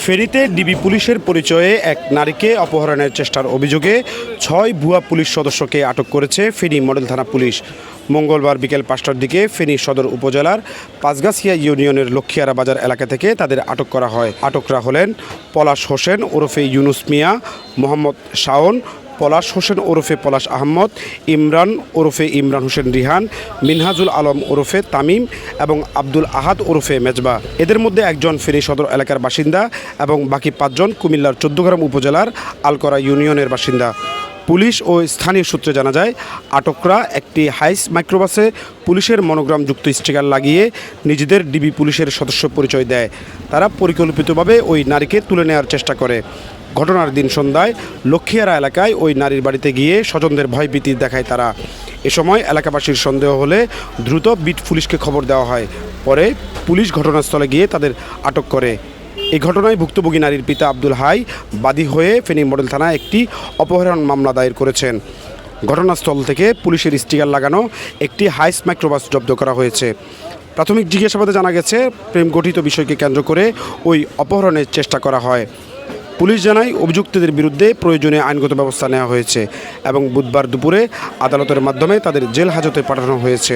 ফেনীতে ডিবি পুলিশের পরিচয়ে এক নারীকে অপহরণের চেষ্টার অভিযোগে ৬ ভুয়া পুলিশ সদস্যকে আটক করেছে ফেনী মডেল থানা পুলিশ। মঙ্গলবার বিকেল ৫টার দিকে ফেনী সদর উপজেলার পাঁচগাছিয়া ইউনিয়নের লক্ষ্মীয়ারা বাজার এলাকা থেকে তাদের আটক করা হয়। আটকরা হলেন পলাশ হোসেন ওরফে ইউনুস মিয়া, মোহাম্মদ শাওন, পলাশ হোসেন ওরফে পলাশ আহমদ, ইমরান ওরফে ইমরান হোসেন রিহান, মিনহাজুল আলম ওরফে তামিম এবং আব্দুল আহাদ ওরফে মেজবা। এদের মধ্যে একজন ফেনী সদর এলাকার বাসিন্দা এবং বাকি ৫ জন কুমিল্লার ১৪গ্রাম উপজেলার আলকরা ইউনিয়নের বাসিন্দা। পুলিশ ও স্থানীয় সূত্রে জানা যায়, আটকরা একটি হাইস মাইক্রোবাসে পুলিশের মনোগ্রামযুক্ত স্টিকার লাগিয়ে নিজেদের ডিবি পুলিশের সদস্য পরিচয় দেয়। তারা পরিকল্পিতভাবে ওই নারীকে তুলে নেওয়ার চেষ্টা করে। ঘটনার দিন সন্ধ্যায় লক্ষ্মীয়ারা এলাকায় ওই নারীর বাড়িতে গিয়ে স্বজনদের ভয়ভীতি দেখায় তারা। এ সময় এলাকাবাসীর সন্দেহ হলে দ্রুত বিট পুলিশকে খবর দেওয়া হয়। পরে পুলিশ ঘটনাস্থলে গিয়ে তাদের আটক করে। এই ঘটনায় ভুক্তভোগী নারীর পিতা আব্দুল হাই বাদী হয়ে ফেনী মডেল থানায় একটি অপহরণ মামলা দায়ের করেছেন। ঘটনাস্থল থেকে পুলিশের স্টিকার লাগানো একটি হাইস মাইক্রোবাস জব্দ করা হয়েছে। প্রাথমিক জিজ্ঞাসাবাদে জানা গেছে, প্রেম গঠিত বিষয়কে কেন্দ্র করে ওই অপহরণের চেষ্টা করা হয়। পুলিশ জানায়, অভিযুক্তদের বিরুদ্ধে প্রয়োজনীয় আইনগত ব্যবস্থা নেওয়া হয়েছে এবং বুধবার দুপুরে আদালতের মাধ্যমে তাদের জেল হাজতে পাঠানো হয়েছে।